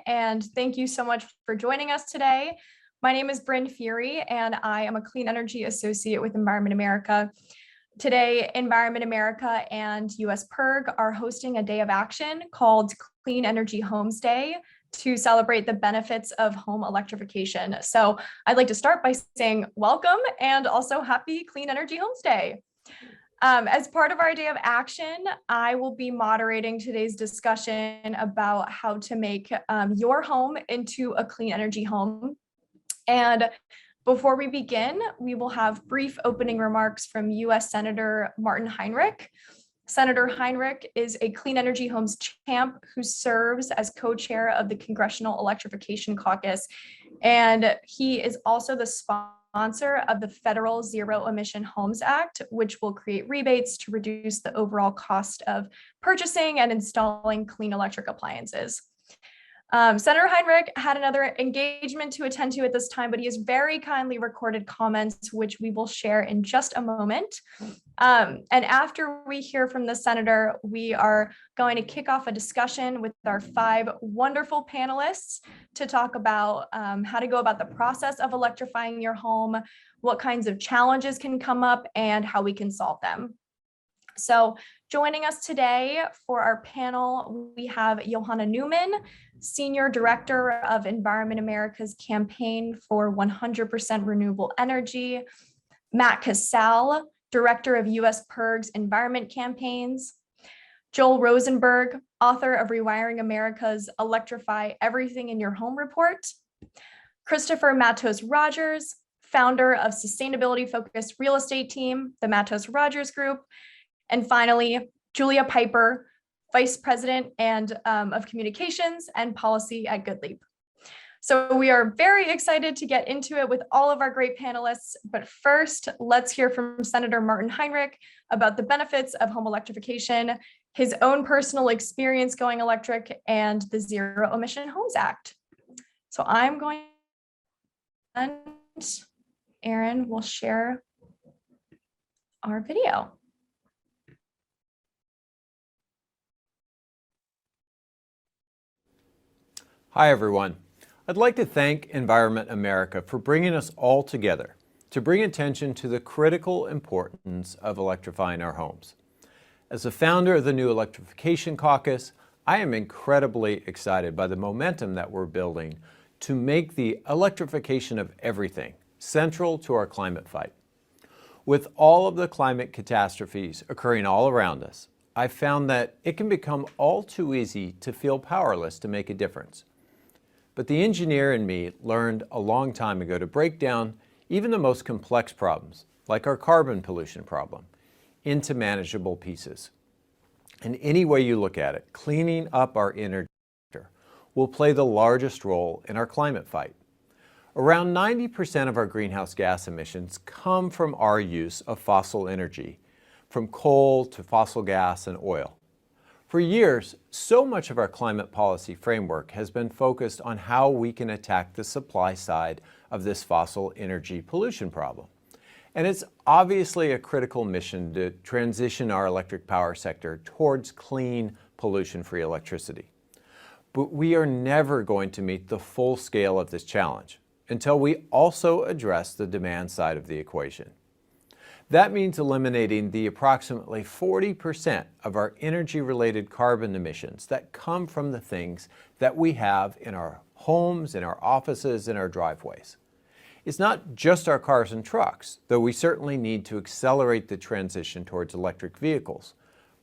and thank you so much for joining us today. My name is Bran Fury, and I am a Clean Energy Associate with Environment America. Today, Environment America and US PIRG are hosting a day of action called Clean Energy Homes Day to celebrate the benefits of home electrification. So I'd like to start by saying welcome and also happy Clean Energy Homes Day. As part of our day of action, I will be moderating today's discussion about how to make your home into a clean energy home. And before we begin, we will have brief opening remarks from US Senator Martin Heinrich. Senator Heinrich is a Clean Energy Homes champ who serves as co-chair of the Congressional Electrification Caucus. And he is also the sponsor of the Federal Zero Emission Homes Act, which will create rebates to reduce the overall cost of purchasing and installing clean electric appliances. Senator Heinrich had another engagement to attend to at this time, but he has very kindly recorded comments, which we will share in just a moment. And after we hear from the senator, we are going to kick off a discussion with our 5 wonderful panelists to talk about how to go about the process of electrifying your home, what kinds of challenges can come up, and how we can solve them. So joining us today for our panel, we have Johanna Newman, Senior Director of Environment America's Campaign for 100% Renewable Energy, Matt Casal, Director of US PIRG's Environment Campaigns, Joel Rosenberg, author of Rewiring America's Electrify Everything in Your Home report, Christopher Matos Rogers, founder of sustainability-focused real estate team, the Matos Rogers Group, and finally, Julia Piper, Vice President of Communications and Policy at GoodLeap. So we are very excited to get into it with all of our great panelists. But first, let's hear from Senator Martin Heinrich about the benefits of home electrification, his own personal experience going electric, and the Zero Emission Homes Act. So I'm going, and Aaron will share our video. Hi, everyone. I'd like to thank Environment America for bringing us all together to bring attention to the critical importance of electrifying our homes. As a founder of the new Electrification Caucus, I am incredibly excited by the momentum that we're building to make the electrification of everything central to our climate fight. With all of the climate catastrophes occurring all around us, I've found that it can become all too easy to feel powerless to make a difference. But the engineer in me learned a long time ago to break down even the most complex problems, like our carbon pollution problem, into manageable pieces. And any way you look at it, cleaning up our energy sector will play the largest role in our climate fight. Around 90% of our greenhouse gas emissions come from our use of fossil energy, from coal to fossil gas and oil. For years, so much of our climate policy framework has been focused on how we can attack the supply side of this fossil energy pollution problem. And it's obviously a critical mission to transition our electric power sector towards clean, pollution-free electricity. But we are never going to meet the full scale of this challenge until we also address the demand side of the equation. That means eliminating the approximately 40% of our energy-related carbon emissions that come from the things that we have in our homes, in our offices, in our driveways. It's not just our cars and trucks, though we certainly need to accelerate the transition towards electric vehicles,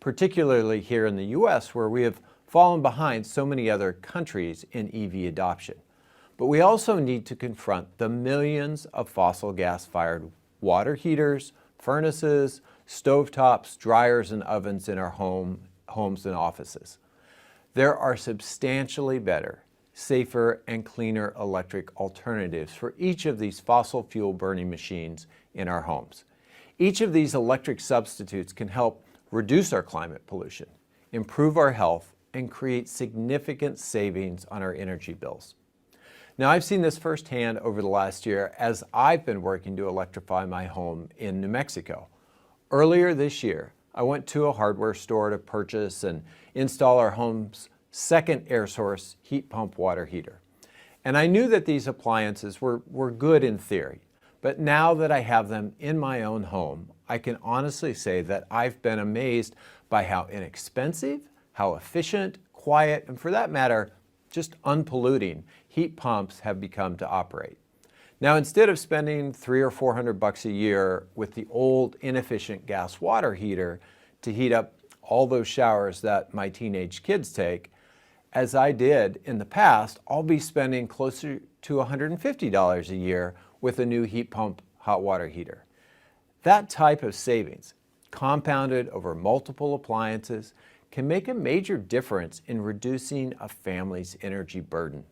particularly here in the US, where we have fallen behind so many other countries in EV adoption. But we also need to confront the millions of fossil gas-fired water heaters, furnaces, stovetops, dryers, and ovens in our homes and offices. There are substantially better, safer, and cleaner electric alternatives for each of these fossil fuel burning machines in our homes. Each of these electric substitutes can help reduce our climate pollution, improve our health, and create significant savings on our energy bills. Now, I've seen this firsthand over the last year as I've been working to electrify my home in New Mexico. Earlier this year, I went to a hardware store to purchase and install our home's second air source heat pump water heater. And I knew that these appliances were good in theory, but now that I have them in my own home, I can honestly say that I've been amazed by how inexpensive, how efficient, quiet, and for that matter, just unpolluting heat pumps have become to operate. Now, instead of spending $300 or $400 a year with the old inefficient gas water heater to heat up all those showers that my teenage kids take, as I did in the past, I'll be spending closer to $150 a year with a new heat pump hot water heater. That type of savings, compounded over multiple appliances, can make a major difference in reducing a family's energy burden.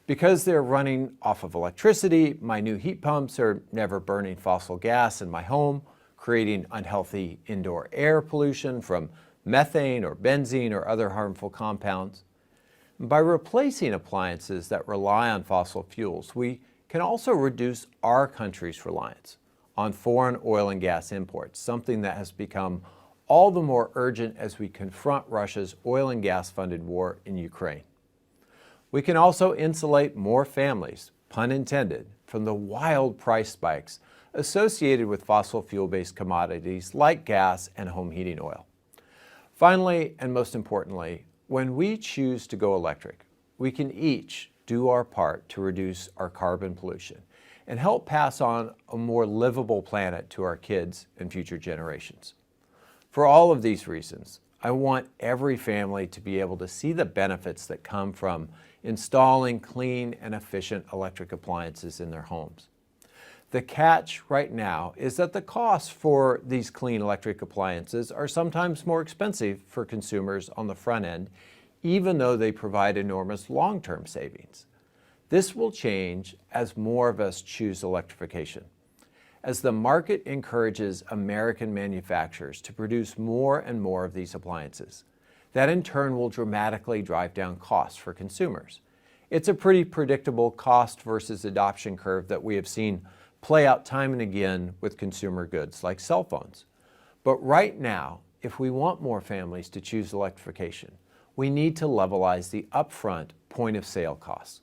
Because they're running off of electricity, my new heat pumps are never burning fossil gas in my home, creating unhealthy indoor air pollution from methane or benzene or other harmful compounds. By replacing appliances that rely on fossil fuels, we can also reduce our country's reliance on foreign oil and gas imports, something that has become all the more urgent as we confront Russia's oil and gas-funded war in Ukraine. We can also insulate more families, pun intended, from the wild price spikes associated with fossil fuel-based commodities like gas and home heating oil. Finally, and most importantly, when we choose to go electric, we can each do our part to reduce our carbon pollution and help pass on a more livable planet to our kids and future generations. For all of these reasons, I want every family to be able to see the benefits that come from installing clean and efficient electric appliances in their homes. The catch right now is that the costs for these clean electric appliances are sometimes more expensive for consumers on the front end, even though they provide enormous long-term savings. This will change as more of us choose electrification. As the market encourages American manufacturers to produce more and more of these appliances, that in turn will dramatically drive down costs for consumers. It's a pretty predictable cost versus adoption curve that we have seen play out time and again with consumer goods like cell phones. But right now, if we want more families to choose electrification, we need to levelize the upfront point of sale costs.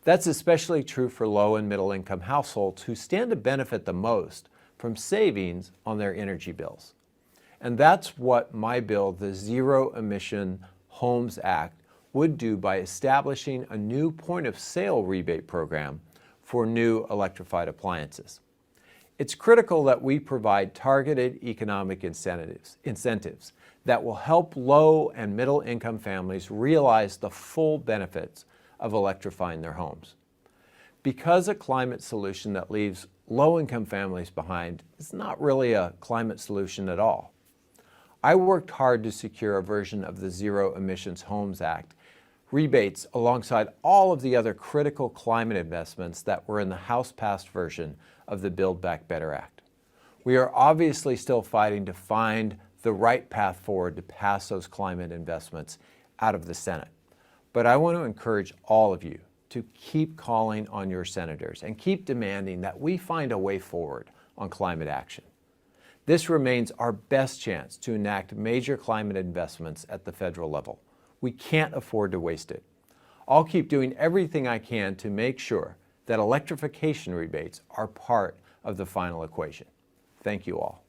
That's especially true for low and middle income households who stand to benefit the most from savings on their energy bills. And that's what my bill, the Zero Emission Homes Act, would do by establishing a new point of sale rebate program for new electrified appliances. It's critical that we provide targeted economic incentives that will help low and middle income families realize the full benefits of electrifying their homes. Because a climate solution that leaves low-income families behind is not really a climate solution at all. I worked hard to secure a version of the Zero Emissions Homes Act rebates alongside all of the other critical climate investments that were in the House-passed version of the Build Back Better Act. We are obviously still fighting to find the right path forward to pass those climate investments out of the Senate. But I want to encourage all of you to keep calling on your senators and keep demanding that we find a way forward on climate action. This remains our best chance to enact major climate investments at the federal level. We can't afford to waste it. I'll keep doing everything I can to make sure that electrification rebates are part of the final equation. Thank you all.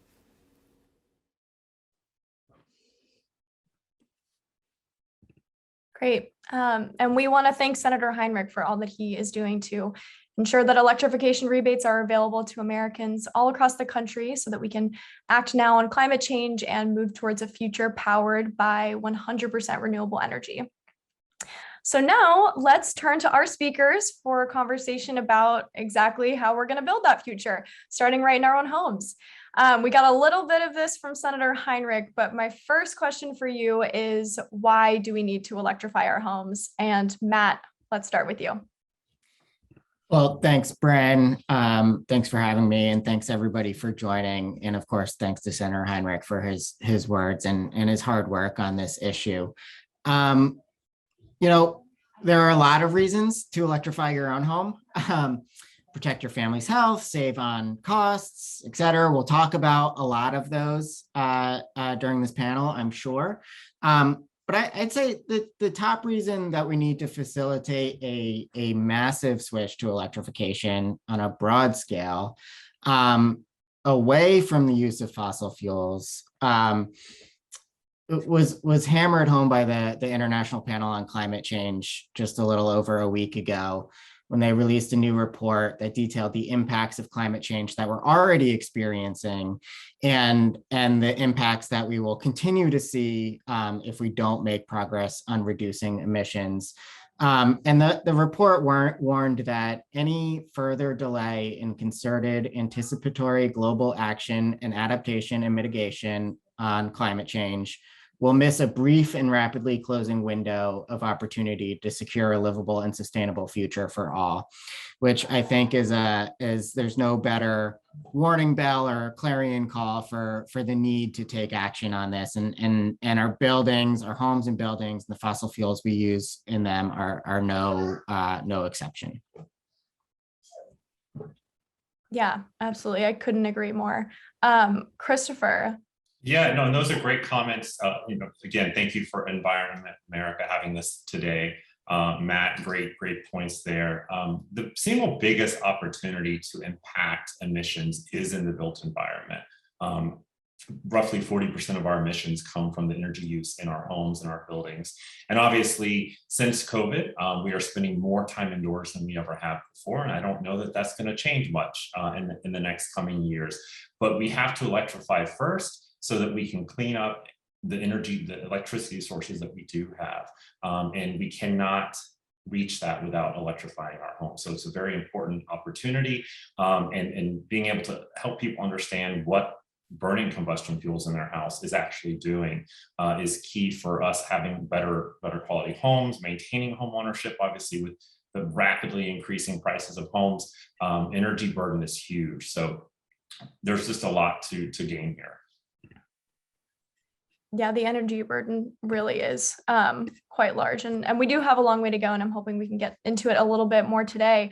Great. And we want to thank Senator Heinrich for all that he is doing to ensure that electrification rebates are available to Americans all across the country so that we can act now on climate change and move towards a future powered by 100% renewable energy. So now let's turn to our speakers for a conversation about exactly how we're going to build that future, starting right in our own homes. We got a little bit of this from Senator Heinrich, but my first question for you is, why do we need to electrify our homes? And Matt, let's start with you. Well, thanks, Bran. Thanks for having me, and thanks everybody for joining. And of course, thanks to Senator Heinrich for his words and his hard work on this issue. You know, there are a lot of reasons to electrify your own home. Protect your family's health, save on costs, et cetera. We'll talk about a lot of those during this panel, I'm sure. But I'd say that the top reason that we need to facilitate a massive switch to electrification on a broad scale, away from the use of fossil fuels, was hammered home by the International Panel on Climate Change just a little over a week ago, when they released a new report that detailed the impacts of climate change that we're already experiencing, and the impacts that we will continue to see if we don't make progress on reducing emissions. And the report warned that any further delay in concerted anticipatory global action and adaptation and mitigation on climate change will miss a brief and rapidly closing window of opportunity to secure a livable and sustainable future for all, which I think is there's no better warning bell or clarion call for the need to take action on this. And our buildings, our homes and buildings, the fossil fuels we use in them are no exception. Yeah, absolutely. I couldn't agree more. Christopher. Yeah, no, and those are great comments. Again, thank you for Environment America having this today. Matt, great points there. The single biggest opportunity to impact emissions is in the built environment. Roughly 40% of our emissions come from the energy use in our homes and our buildings. And obviously, since COVID, we are spending more time indoors than we ever have before. And I don't know that that's going to change much in the next coming years. But we have to electrify first, so that we can clean up the electricity sources that we do have. And we cannot reach that without electrifying our homes. So it's a very important opportunity, and being able to help people understand what burning combustion fuels in their house is actually doing is key for us having better quality homes, maintaining home ownership. Obviously, with the rapidly increasing prices of homes, energy burden is huge. So there's just a lot to gain here. Yeah, the energy burden really is quite large, and we do have a long way to go, and I'm hoping we can get into it a little bit more today.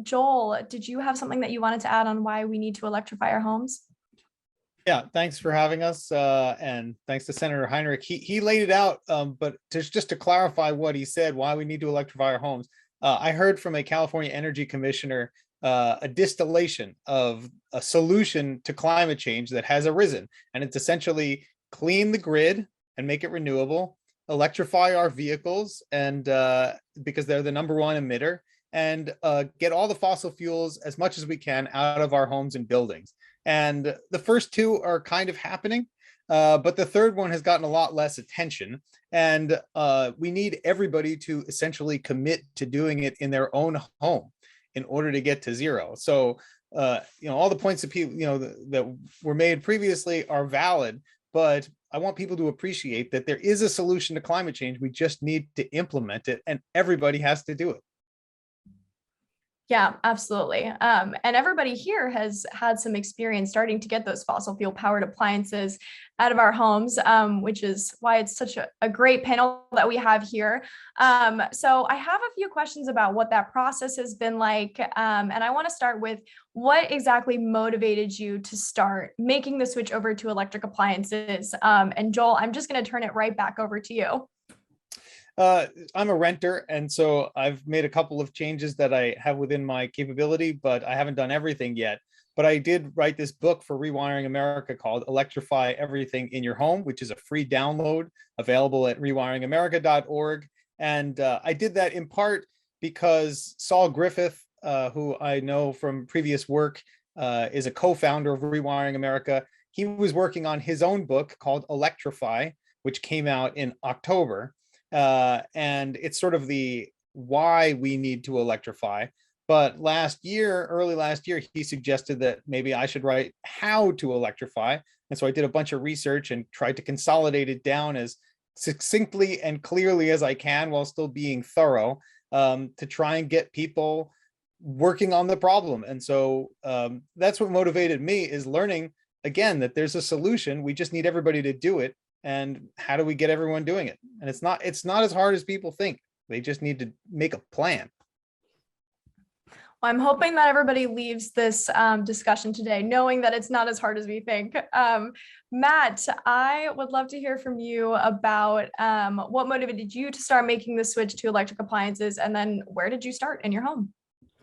Joel, did you have something that you wanted to add on why we need to electrify our homes? Yeah, thanks for having us, and thanks to Senator Heinrich. He laid it out, but just to clarify what he said, why we need to electrify our homes. I heard from a California Energy Commissioner a distillation of a solution to climate change that has arisen, and it's essentially clean the grid and make it renewable, electrify our vehicles, and because they're the #1 emitter, and get all the fossil fuels as much as we can out of our homes and buildings. And the first two are kind of happening, but the third one has gotten a lot less attention. And we need everybody to essentially commit to doing it in their own home in order to get to zero. So, all the points that people, that were made previously are valid, but I want people to appreciate that there is a solution to climate change. We just need to implement it, and everybody has to do it. Yeah, absolutely. And everybody here has had some experience starting to get those fossil fuel powered appliances out of our homes, which is why it's such a great panel that we have here. So I have a few questions about what that process has been like. And I want to start with what exactly motivated you to start making the switch over to electric appliances? And Joel, I'm just going to turn it right back over to you. I'm a renter, and so I've made a couple of changes that I have within my capability, but I haven't done everything yet. But I did write this book for Rewiring America called Electrify Everything in Your Home, which is a free download available at rewiringamerica.org. And I did that in part because Saul Griffith, who I know from previous work, is a co-founder of Rewiring America. He was working on his own book called Electrify, which came out in October. And it's sort of the why we need to electrify. But early last year, he suggested that maybe I should write how to electrify. And so I did a bunch of research and tried to consolidate it down as succinctly and clearly as I can while still being thorough, to try and get people working on the problem. And so that's what motivated me, is learning, again, that there's a solution. We just need everybody to do it. And how do we get everyone doing it? And it's not as hard as people think. They just need to make a plan. Well, I'm hoping that everybody leaves this discussion today knowing that it's not as hard as we think. Matt, I would love to hear from you about what motivated you to start making the switch to electric appliances, and then where did you start in your home?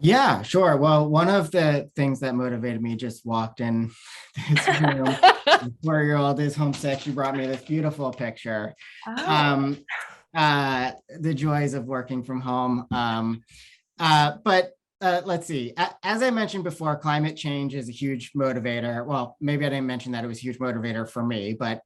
Yeah, sure. Well, one of the things that motivated me just walked in this room. The 4-year-old is homesick. She brought me this beautiful picture. Oh. The joys of working from home. Let's see. As I mentioned before, climate change is a huge motivator. Well, maybe I didn't mention that it was a huge motivator for me, but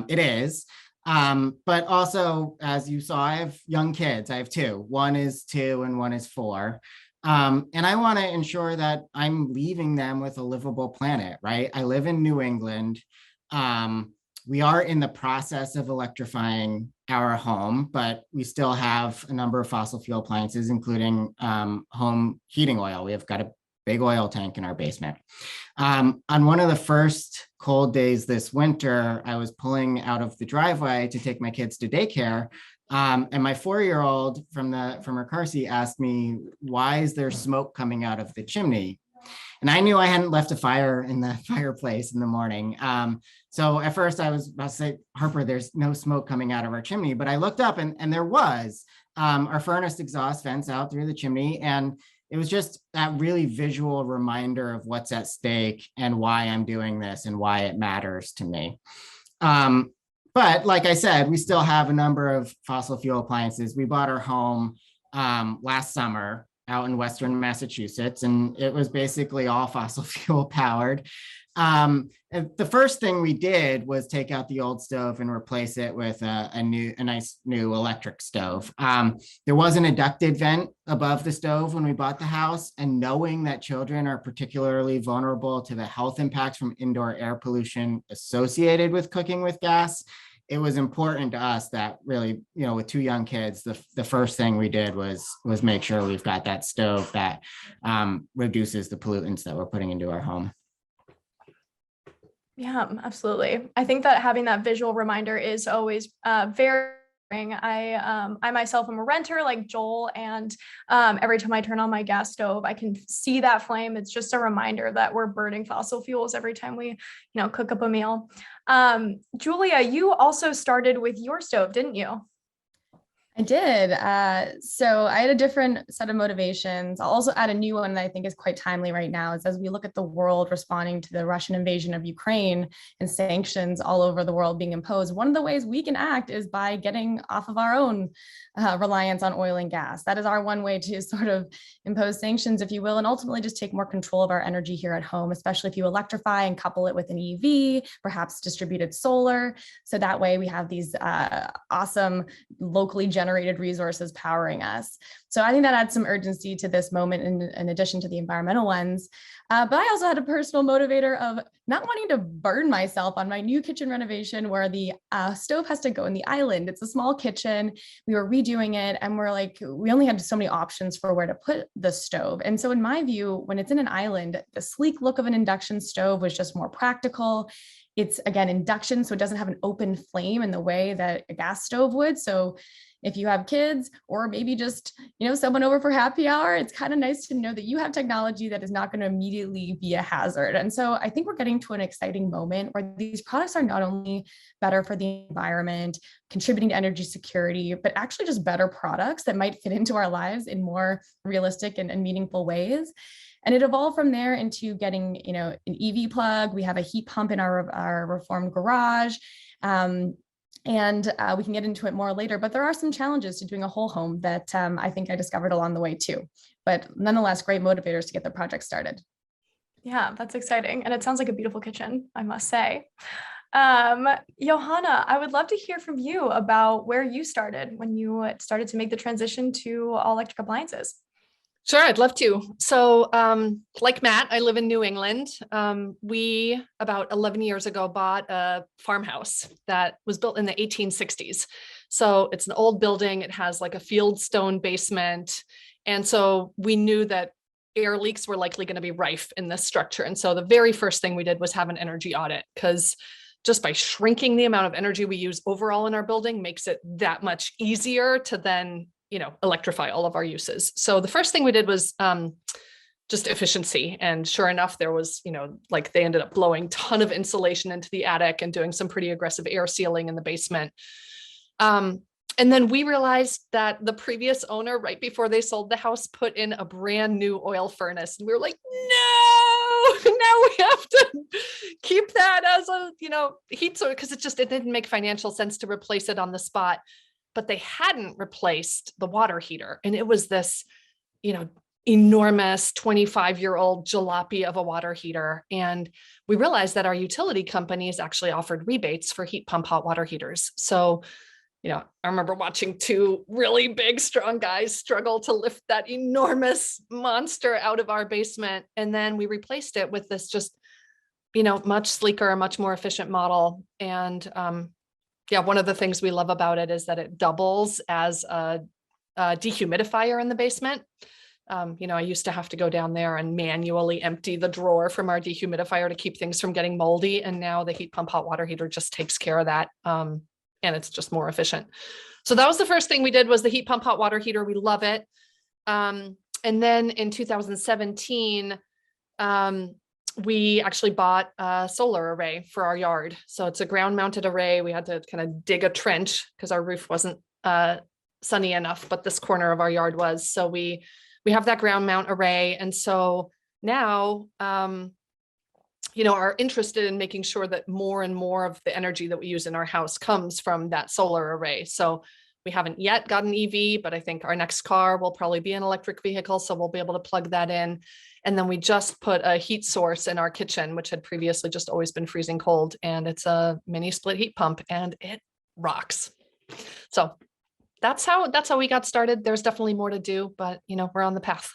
it is. But also, as you saw, I have young kids. I have two. One is 2 and one is 4. And I want to ensure that I'm leaving them with a livable planet, right? I live in New England. We are in the process of electrifying our home, but we still have a number of fossil fuel appliances, including home heating oil. We have got a big oil tank in our basement. On one of the first cold days this winter, I was pulling out of the driveway to take my kids to daycare. And my 4-year-old from her car seat asked me, "Why is there smoke coming out of the chimney?" And I knew I hadn't left a fire in the fireplace in the morning. So at first I was about to say, "Harper, there's no smoke coming out of our chimney." But I looked up and there was our furnace exhaust vents out through the chimney. And it was just that really visual reminder of what's at stake and why I'm doing this and why it matters to me. But like I said, we still have a number of fossil fuel appliances. We bought our home last summer out in Western Massachusetts, and it was basically all fossil fuel powered. And the first thing we did was take out the old stove and replace it with a nice new electric stove. There was an ducted vent above the stove when we bought the house, and knowing that children are particularly vulnerable to the health impacts from indoor air pollution associated with cooking with gas, it was important to us that really, with 2 young kids, the first thing we did was make sure we've got that stove that reduces the pollutants that we're putting into our home. Yeah, absolutely. I think that having that visual reminder is always very. I myself am a renter like Joel, and every time I turn on my gas stove, I can see that flame. It's just a reminder that we're burning fossil fuels every time we, cook up a meal. Julia, you also started with your stove, didn't you? I did. So I had a different set of motivations. I'll also add a new one that I think is quite timely right now, is as we look at the world responding to the Russian invasion of Ukraine and sanctions all over the world being imposed. One of the ways we can act is by getting off of our own reliance on oil and gas. That is our one way to sort of impose sanctions, if you will, and ultimately just take more control of our energy here at home, especially if you electrify and couple it with an EV, perhaps distributed solar. So that way we have these awesome locally generated resources powering us. So I think that adds some urgency to this moment in addition to the environmental ones. But I also had a personal motivator of not wanting to burn myself on my new kitchen renovation where the stove has to go in the island. It's a small kitchen. We were redoing it and we're like, we only had so many options for where to put the stove. And so in my view, when it's in an island, the sleek look of an induction stove was just more practical. It's, again, induction, so it doesn't have an open flame in the way that a gas stove would. So if you have kids or maybe just, someone over for happy hour, it's kind of nice to know that you have technology that is not going to immediately be a hazard. And so I think we're getting to an exciting moment where these products are not only better for the environment, contributing to energy security, but actually just better products that might fit into our lives in more realistic and meaningful ways. And it evolved from there into getting, an EV plug. We have a heat pump in our reformed garage. And we can get into it more later, but there are some challenges to doing a whole home that I think I discovered along the way too. But nonetheless, great motivators to get the project started. Yeah, that's exciting. And it sounds like a beautiful kitchen, I must say. Johanna, I would love to hear from you about where you started when you started to make the transition to all electric appliances. Sure, I'd love to. So like Matt, I live in New England. We, about 11 years ago, bought a farmhouse that was built in the 1860s. So it's an old building. It has like a fieldstone basement. And so we knew that air leaks were likely going to be rife in this structure. And so the very first thing we did was have an energy audit, because just by shrinking the amount of energy we use overall in our building makes it that much easier to then electrify all of our uses. So the first thing we did was just efficiency. And sure enough, there was, like they ended up blowing a ton of insulation into the attic and doing some pretty aggressive air sealing in the basement. And then we realized that the previous owner, right before they sold the house, put in a brand new oil furnace. And we were like, no, now we have to keep that as a, heat source, because it didn't make financial sense to replace it on the spot. But they hadn't replaced the water heater. And it was this, enormous 25-year-old jalopy of a water heater. And we realized that our utility companies actually offered rebates for heat pump hot water heaters. So, I remember watching two really big, strong guys struggle to lift that enormous monster out of our basement. And then we replaced it with this just, much sleeker, much more efficient model. And one of the things we love about it is that it doubles as a dehumidifier in the basement. I used to have to go down there and manually empty the drawer from our dehumidifier to keep things from getting moldy. And now the heat pump hot water heater just takes care of that. And it's just more efficient. So that was the first thing we did, was the heat pump hot water heater. We love it. And then in 2017, we actually bought a solar array for our yard. So it's a ground mounted array. We had to kind of dig a trench because our roof wasn't sunny enough, but this corner of our yard was. So we have that ground mount array. And so now, are interested in making sure that more and more of the energy that we use in our house comes from that solar array. So we haven't yet got an EV, but I think our next car will probably be an electric vehicle. So we'll be able to plug that in. And then we just put a heat source in our kitchen, which had previously just always been freezing cold. And it's a mini split heat pump and it rocks. So that's how we got started. There's definitely more to do, but we're on the path.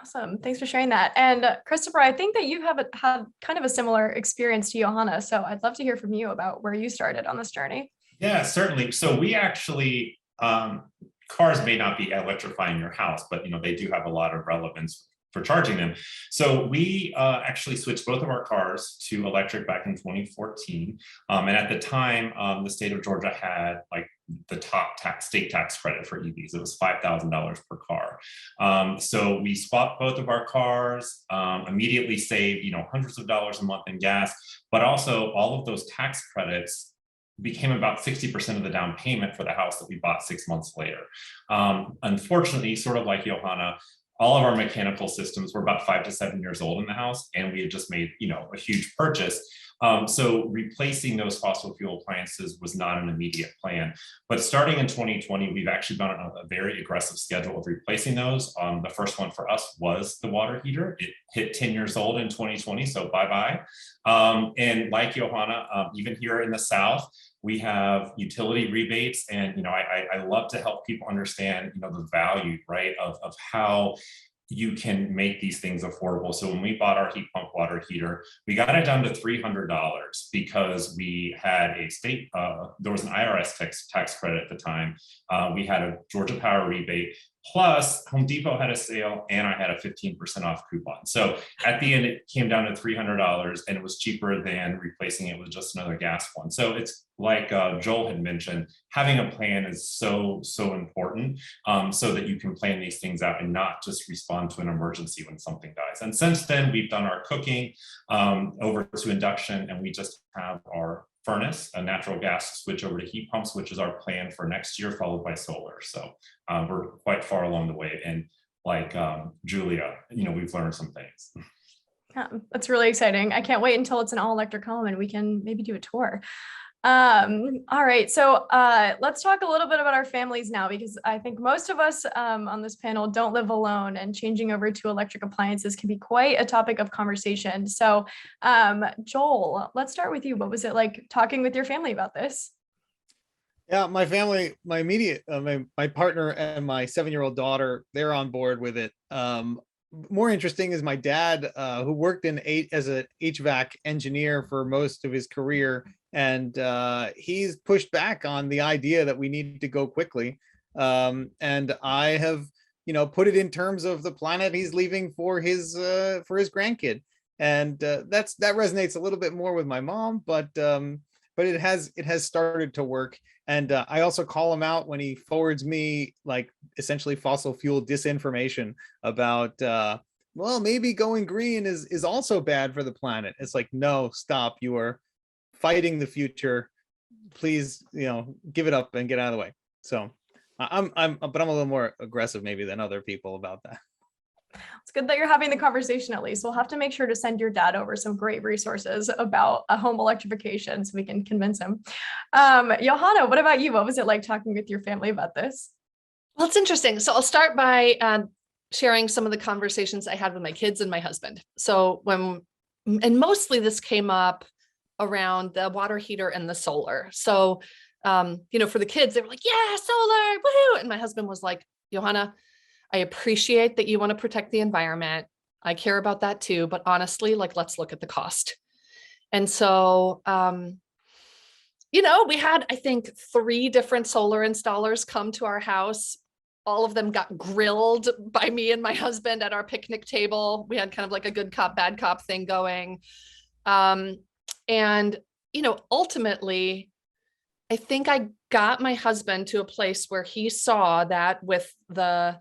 Awesome. Thanks for sharing that. And Christopher, I think that you have had kind of a similar experience to Johanna. So I'd love to hear from you about where you started on this journey. Yeah, certainly. So we actually, cars may not be electrifying your house, but they do have a lot of relevance for charging them. So we actually switched both of our cars to electric back in 2014. And at the time, the state of Georgia had like the top state tax credit for EVs. It was $5,000 per car. So we swapped both of our cars, immediately saved, hundreds of dollars a month in gas, but also all of those tax credits became about 60% of the down payment for the house that we bought 6 months later. Unfortunately, sort of like Johanna, all of our mechanical systems were about 5 to 7 years old in the house, and we had just made, a huge purchase. So replacing those fossil fuel appliances was not an immediate plan. But starting in 2020, we've actually been on a very aggressive schedule of replacing those. The first one for us was the water heater. It hit 10 years old in 2020, so bye-bye. And like Johanna, even here in the South, we have utility rebates, and I love to help people understand the value, right, of how you can make these things affordable. So when we bought our heat pump water heater, we got it down to $300 because we had a state, there was an IRS tax credit at the time. We had a Georgia Power rebate, plus Home Depot had a sale, and I had a 15% off coupon. So at the end, it came down to $300, and it was cheaper than replacing it with just another gas one. So it's like Joel had mentioned, having a plan is so important, so that you can plan these things out and not just respond to an emergency when something dies. And since then, we've done our cooking over to induction, and we just have our furnace, a natural gas, switch over to heat pumps, which is our plan for next year, followed by solar. So we're quite far along the way. And like Julia, we've learned some things. Yeah, that's really exciting. I can't wait until it's an all electric home and we can maybe do a tour. All right, so let's talk a little bit about our families now, because I think most of us on this panel don't live alone, and changing over to electric appliances can be quite a topic of conversation. So Joel, let's start with you. What was it like talking with your family about this? Yeah, my family, my immediate, my partner and my 7-year-old daughter, they're on board with it. More interesting is my dad, who worked as an HVAC engineer for most of his career, and he's pushed back on the idea that we need to go quickly. And I have, put it in terms of the planet he's leaving for his grandkid, and that resonates a little bit more with my mom. But but it has started to work. And I also call him out when he forwards me like essentially fossil fuel disinformation about well, maybe going green is also bad for the planet. It's like, no, stop. You are fighting the future. Please, give it up and get out of the way. So but I'm a little more aggressive maybe than other people about that. It's good that you're having the conversation at least. We'll have to make sure to send your dad over some great resources about a home electrification so we can convince him. Johanna, what about you? What was it like talking with your family about this? Well, it's interesting. So I'll start by sharing some of the conversations I had with my kids and my husband. So and mostly this came up around the water heater and the solar. So, for the kids, they were like, yeah, solar, woohoo. And my husband was like, Johanna, I appreciate that you want to protect the environment. I care about that too. But honestly, like, let's look at the cost. And so, we had, I think, 3 different solar installers come to our house. All of them got grilled by me and my husband at our picnic table. We had kind of like a good cop, bad cop thing going. And, ultimately, I think I got my husband to a place where he saw that with the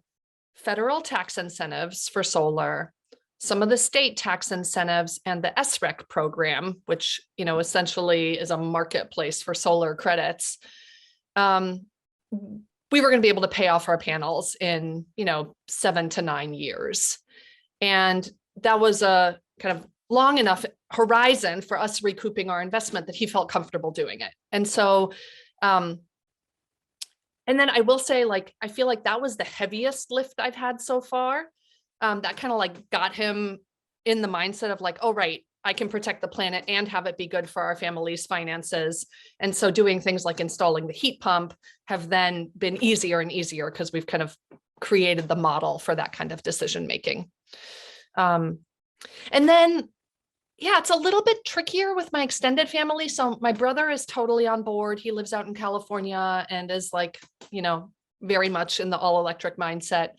federal tax incentives for solar, some of the state tax incentives, and the SREC program, which, essentially is a marketplace for solar credits, we were going to be able to pay off our panels in, 7 to 9 years. And that was a kind of long enough horizon for us recouping our investment that he felt comfortable doing it. And so, and then I will say, like, I feel like that was the heaviest lift I've had so far. That kind of like got him in the mindset of like, oh, right, I can protect the planet and have it be good for our family's finances. And so doing things like installing the heat pump have then been easier and easier because we've kind of created the model for that kind of decision making. And then, yeah, it's a little bit trickier with my extended family. So my brother is totally on board. He lives out in California and is like, very much in the all electric mindset.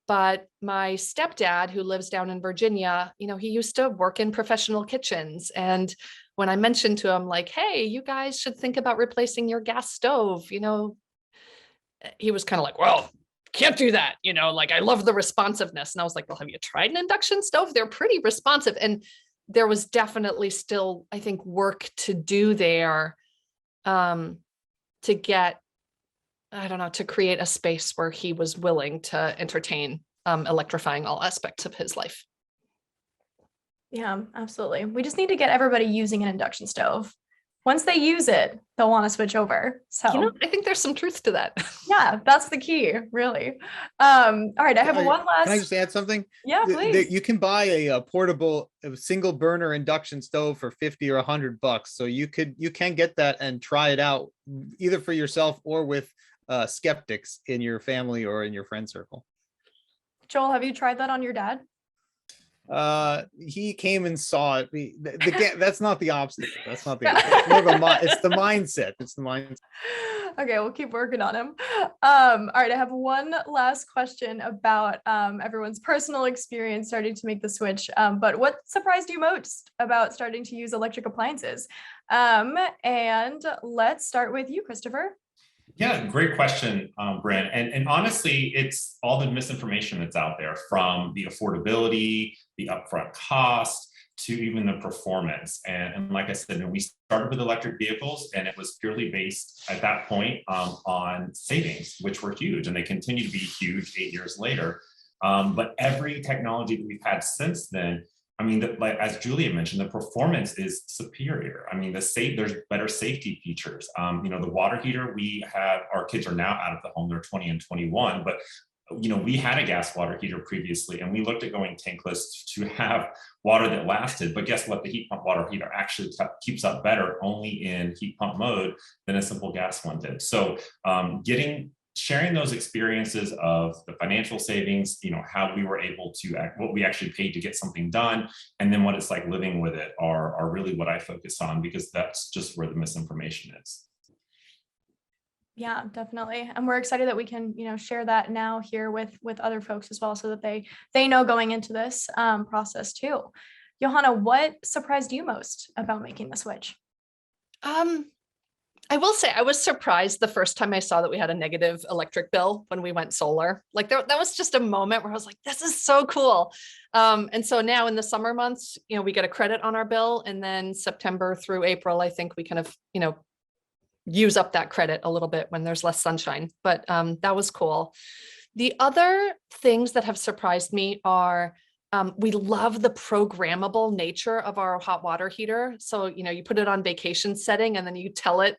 But my stepdad, who lives down in Virginia, he used to work in professional kitchens. And when I mentioned to him, like, hey, you guys should think about replacing your gas stove, he was kind of like, well, can't do that. Like, I love the responsiveness. And I was like, well, have you tried an induction stove? They're pretty responsive. And there was definitely still, I think, work to do there to get, I don't know, to create a space where he was willing to entertain electrifying all aspects of his life. Yeah, absolutely. We just need to get everybody using an induction stove. Once they use it, they'll want to switch over. So, I think there's some truth to that. Yeah, that's the key, really. All right, I have one last. Can I just add something? Yeah, please. You can buy a portable single burner induction stove for $50 or $100. So you can get that and try it out either for yourself or with skeptics in your family or in your friend circle. Joel, have you tried that on your dad? He came and saw it. That's not the obstacle. That's not the obstacle. It's more of it's the mindset. It's the mindset. Okay, we'll keep working on him. All right, I have one last question about everyone's personal experience starting to make the switch. But what surprised you most about starting to use electric appliances? And let's start with you, Christopher. Yeah, great question, Bran. And honestly, it's all the misinformation that's out there, from the affordability, the upfront cost, to even the performance. And like I said, we started with electric vehicles, and it was purely based at that point on savings, which were huge, and they continue to be huge 8 years later. But every technology that we've had since then, like as Julia mentioned, the performance is superior. There's better safety features. The water heater our kids are now out of the home, they're 20 and 21, but we had a gas water heater previously, and we looked at going tankless to have water that lasted. But guess what? The heat pump water heater actually keeps up better only in heat pump mode than a simple gas one did. So sharing those experiences of the financial savings, how we were able to what we actually paid to get something done, and then what it's like living with it are really what I focus on, because that's just where the misinformation is. Yeah, definitely. And we're excited that we can, share that now here with other folks as well, so that they know going into this process too. Johanna, what surprised you most about making the switch? I will say I was surprised the first time I saw that we had a negative electric bill when we went solar. Like that was just a moment where I was like, this is so cool. And so now in the summer months, we get a credit on our bill, and then September through April, I think we kind of, use up that credit a little bit when there's less sunshine, but that was cool. The other things that have surprised me are we love the programmable nature of our hot water heater. So, you put it on vacation setting and then you tell it,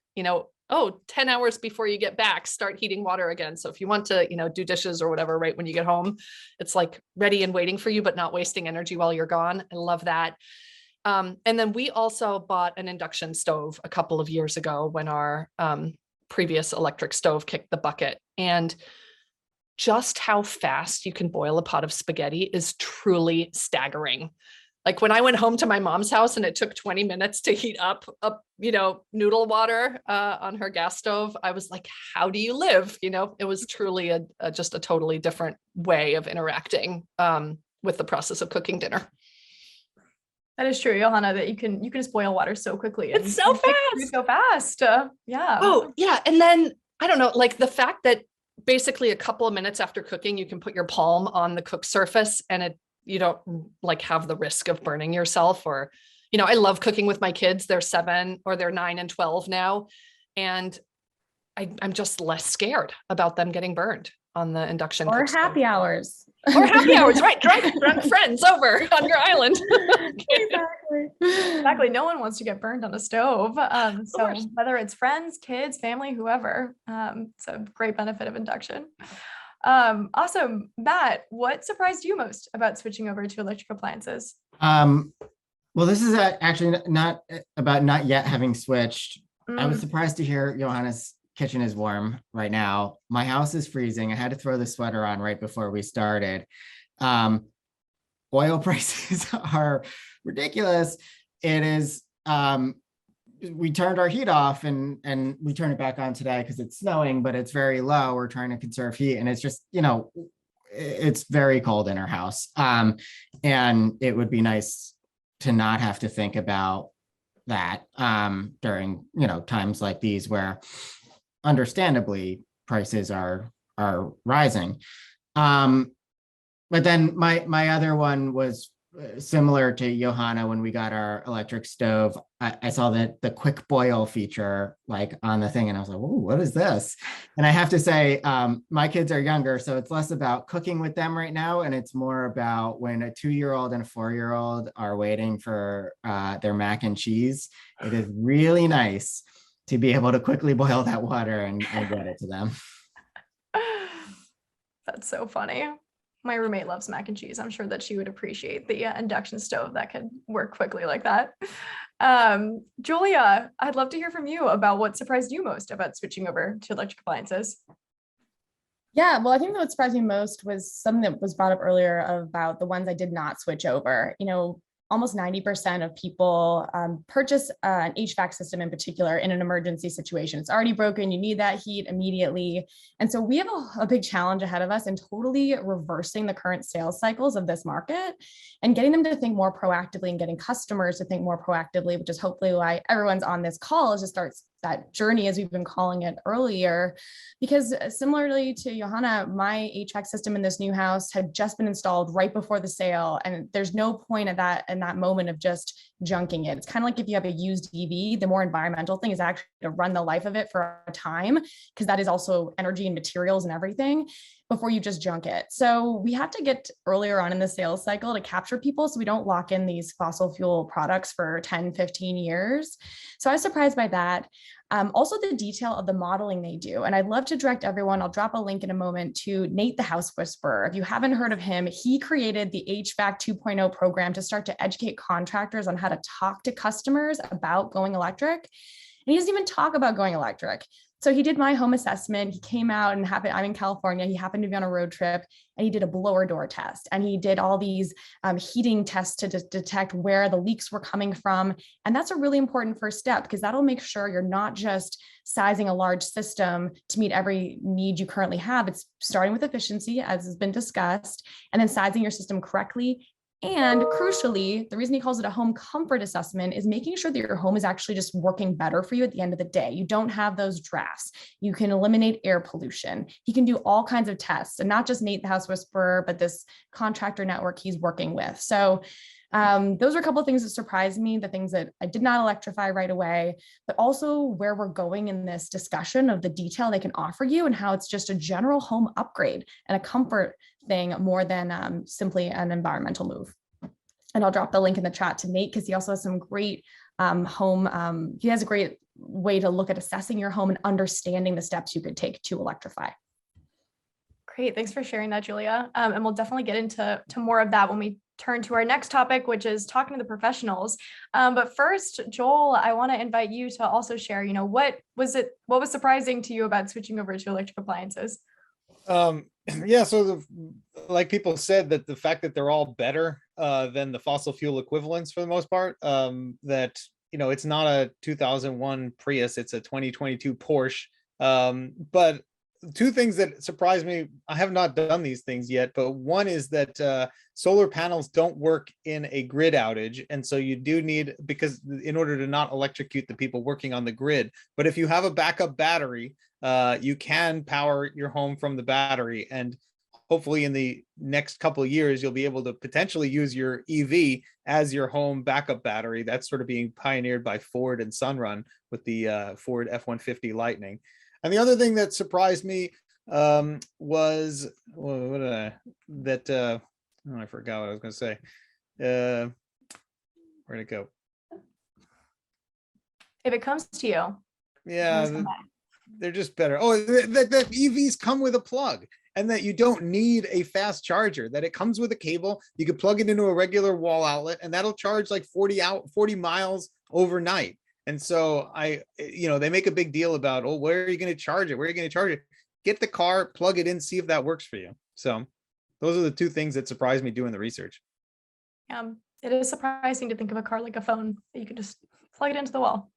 oh, 10 hours before you get back, start heating water again. So if you want to, do dishes or whatever, right when you get home, it's like ready and waiting for you, but not wasting energy while you're gone. I love that. And then we also bought an induction stove a couple of years ago when our previous electric stove kicked the bucket. And just how fast you can boil a pot of spaghetti is truly staggering. Like when I went home to my mom's house and it took 20 minutes to heat up, noodle water on her gas stove, I was like, how do you live? It was truly just a totally different way of interacting with the process of cooking dinner. That is true, Johanna, that you can just boil water so quickly. It's so fast. So fast. Yeah. Oh, yeah. And then I don't know, like the fact that basically a couple of minutes after cooking, you can put your palm on the cook surface and you don't like have the risk of burning yourself or, I love cooking with my kids. They're 7 or they're 9 and 12 now. And I'm just less scared about them getting burned on the induction. Or happy hours. Or happy hours, right? Drunk friends over on your island. Exactly. No one wants to get burned on a stove. So whether it's friends, kids, family, whoever, it's a great benefit of induction. Awesome. Matt, what surprised you most about switching over to electric appliances? Well, this is actually not about not yet having switched. I was surprised to hear Johanna's kitchen is warm right now. My house is freezing. I had to throw the sweater on right before we started. Oil prices are ridiculous. It is, we turned our heat off and we turned it back on today because it's snowing, but it's very low. We're trying to conserve heat and it's just, it's very cold in our house. And it would be nice to not have to think about that during, times like these where understandably prices are rising. But then my other one was similar to Johanna. When we got our electric stove, I saw that the quick boil feature like on the thing and I was like, oh, what is this? And I have to say, my kids are younger, so it's less about cooking with them right now. And it's more about when a 2-year-old and a 4-year-old are waiting for their mac and cheese. It is really nice to be able to quickly boil that water and get it to them. That's so funny. My roommate loves mac and cheese. I'm sure that she would appreciate the induction stove that could work quickly like that. Julia, I'd love to hear from you about what surprised you most about switching over to electric appliances. Yeah, well, I think what surprised me most was something that was brought up earlier about the ones I did not switch over. Almost 90% of people purchase an HVAC system in particular in an emergency situation. It's already broken, you need that heat immediately. And so we have a big challenge ahead of us in totally reversing the current sales cycles of this market and getting them to think more proactively and getting customers to think more proactively, which is hopefully why everyone's on this call is to start that journey, as we've been calling it earlier, because similarly to Johanna, my HVAC system in this new house had just been installed right before the sale. And there's no point in that moment of just junking it. It's kind of like if you have a used EV, the more environmental thing is actually to run the life of it for a time, because that is also energy and materials and everything before you just junk it. So we have to get earlier on in the sales cycle to capture people so we don't lock in these fossil fuel products for 10, 15 years. So I was surprised by that. Also the detail of the modeling they do. And I'd love to direct everyone, I'll drop a link in a moment, to Nate the House Whisperer. If you haven't heard of him, he created the HVAC 2.0 program to start to educate contractors on how to talk to customers about going electric. And he doesn't even talk about going electric. So he did my home assessment. He came out and I'm in California. He happened to be on a road trip and he did a blower door test. And he did all these heating tests to detect where the leaks were coming from. And that's a really important first step because that'll make sure you're not just sizing a large system to meet every need you currently have. It's starting with efficiency, as has been discussed, and then sizing your system correctly And crucially, the reason he calls it a home comfort assessment is making sure that your home is actually just working better for you at the end of the day. You don't have those drafts. You can eliminate air pollution. He can do all kinds of tests, and not just Nate the House Whisperer, but this contractor network he's working with. So those are a couple of things that surprised me, the things that I did not electrify right away, but also where we're going in this discussion of the detail they can offer you and how it's just a general home upgrade and a comfort thing more than simply an environmental move. And I'll drop the link in the chat to Nate because he also has some great he has a great way to look at assessing your home and understanding the steps you could take to electrify. Great, thanks for sharing that, Julia. And we'll definitely get into more of that when we turn to our next topic, which is talking to the professionals. But first, Joel, I want to invite you to also share, what was surprising to you about switching over to electric appliances? Yeah, so like people said, that the fact that they're all better than the fossil fuel equivalents for the most part, that, it's not a 2001 Prius, it's a 2022 Porsche. But two things that surprised me, I have not done these things yet, but one is that solar panels don't work in a grid outage. And so you do need, because in order to not electrocute the people working on the grid, but if you have a backup battery, you can power your home from the battery. And hopefully in the next couple of years, you'll be able to potentially use your EV as your home backup battery. That's sort of being pioneered by Ford and Sunrun with the Ford F-150 Lightning. And the other thing that surprised me was, I forgot what I was going to say. Where'd it go? If it comes to you. Yeah, they're just better. Oh, that EVs come with a plug, and that you don't need a fast charger, that it comes with a cable. You can plug it into a regular wall outlet, and that'll charge like 40 miles overnight. And so they make a big deal about, oh, where are you going to charge it? Where are you going to charge it? Get the car, plug it in, see if that works for you. So those are the two things that surprised me doing the research. It is surprising to think of a car like a phone that you can just plug it into the wall.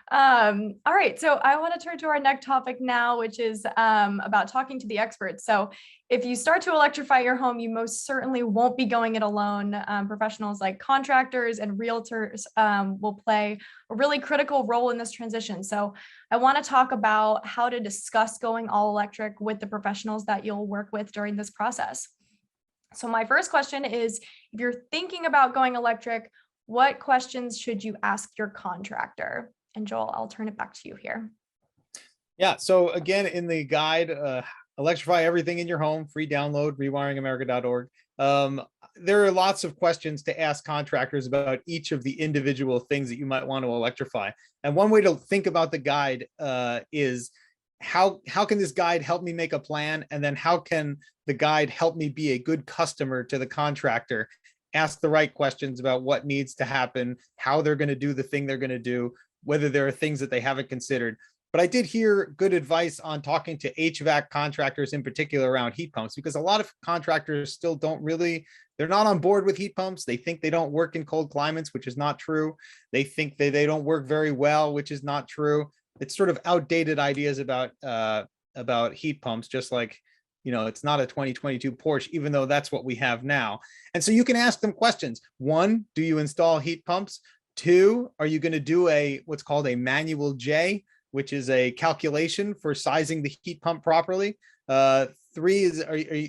All right, so I want to turn to our next topic now, which is about talking to the experts. So if you start to electrify your home, you most certainly won't be going it alone. Professionals like contractors and realtors will play a really critical role in this transition. So I want to talk about how to discuss going all electric with the professionals that you'll work with during this process. So my first question is, if you're thinking about going electric, what questions should you ask your contractor? And Joel, I'll turn it back to you here. Yeah, so again, in the guide, Electrify Everything in Your Home, free download, rewiringamerica.org. There are lots of questions to ask contractors about each of the individual things that you might want to electrify. And one way to think about the guide is, how can this guide help me make a plan? And then how can the guide help me be a good customer to the contractor? Ask the right questions about what needs to happen, how they're going to do the thing they're going to do, whether there are things that they haven't considered. But I did hear good advice on talking to HVAC contractors in particular around heat pumps, because a lot of contractors still they're not on board with heat pumps. They think they don't work in cold climates, which is not true. They think that they don't work very well, which is not true. It's sort of outdated ideas about heat pumps, just like, it's not a 2022 Porsche, even though that's what we have now. And so you can ask them questions. 1, do you install heat pumps? 2, are you going to do what's called a manual J, which is a calculation for sizing the heat pump properly? 3 is,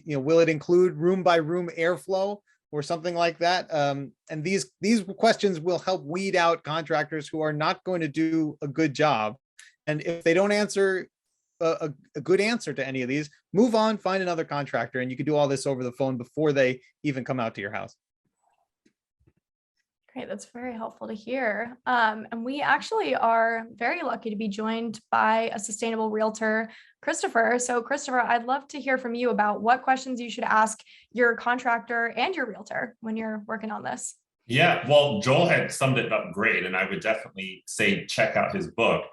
will it include room by room airflow or something like that? And these questions will help weed out contractors who are not going to do a good job. And if they don't answer a good answer to any of these, move on, find another contractor, and you can do all this over the phone before they even come out to your house. Great, that's very helpful to hear. And we actually are very lucky to be joined by a sustainable realtor, Christopher. So Christopher, I'd love to hear from you about what questions you should ask your contractor and your realtor when you're working on this. Yeah, well, Joel had summed it up great, and I would definitely say check out his book.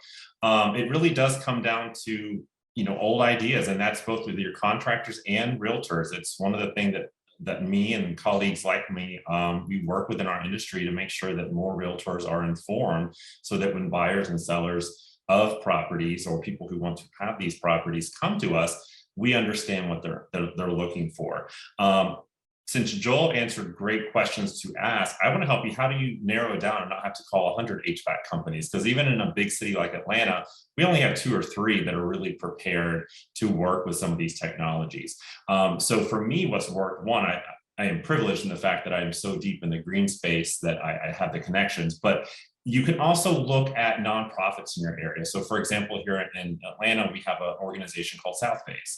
It really does come down to, old ideas, and that's both with your contractors and realtors. It's one of the things that me and colleagues like me, we work within our industry to make sure that more realtors are informed, so that when buyers and sellers of properties or people who want to have these properties come to us, we understand what they're looking for. since Joel answered great questions to ask, I want to help you. How do you narrow it down and not have to call 100 HVAC companies? Because even in a big city like Atlanta, we only have 2 or 3 that are really prepared to work with some of these technologies. So for me, what's worked, one, I am privileged in the fact that I am so deep in the green space that I have the connections, but you can also look at nonprofits in your area. So for example, here in Atlanta, we have an organization called Southbase.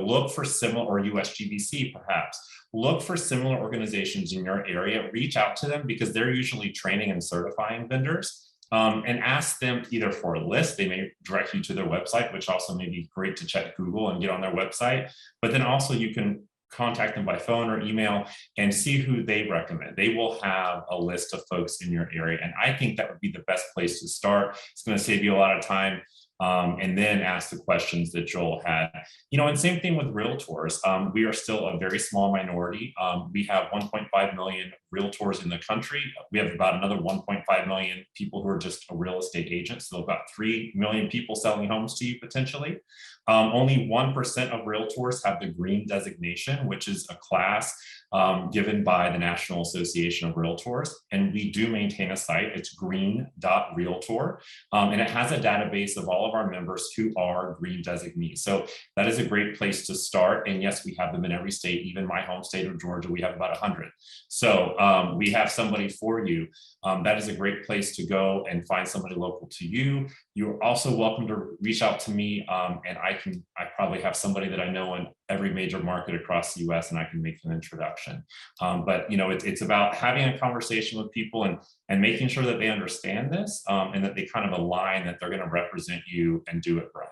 Look for similar, or USGBC perhaps, look for similar organizations in your area, reach out to them because they're usually training and certifying vendors. And ask them either for a list. They may direct you to their website, which also may be great to check Google and get on their website. But then also you can contact them by phone or email and see who they recommend. They will have a list of folks in your area. And I think that would be the best place to start. It's going to save you a lot of time. And then ask the questions that Joel had. And same thing with realtors. We are still a very small minority. We have 1.5 million realtors in the country. We have about another 1.5 million people who are just a real estate agent. So about 3 million people selling homes to you potentially. Only 1% of realtors have the green designation, which is a class given by the National Association of Realtors. And we do maintain a site, it's green.realtor. And it has a database of all of our members who are green designees. So that is a great place to start. And yes, we have them in every state, even my home state of Georgia, we have about 100. So we have somebody for you. That is a great place to go and find somebody local to you. You're also welcome to reach out to me, and I probably have somebody that I know in every major market across the US, and I can make an introduction. But it's about having a conversation with people and making sure that they understand this, and that they kind of align that they're going to represent you and do it right.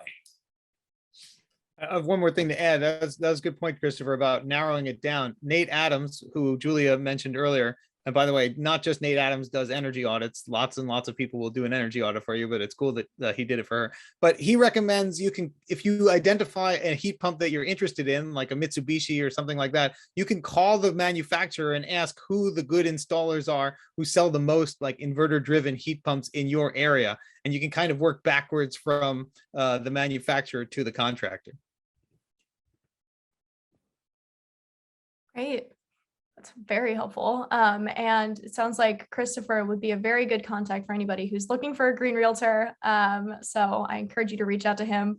I have one more thing to add. That was a good point, Christopher, about narrowing it down. Nate Adams, who Julia mentioned earlier, and by the way, not just Nate Adams does energy audits. Lots and lots of people will do an energy audit for you, but it's cool that he did it for her. But he recommends if you identify a heat pump that you're interested in, like a Mitsubishi or something like that, you can call the manufacturer and ask who the good installers are who sell the most like inverter driven heat pumps in your area. And you can kind of work backwards from the manufacturer to the contractor. Great. That's very helpful. And it sounds like Christopher would be a very good contact for anybody who's looking for a green realtor. So I encourage you to reach out to him.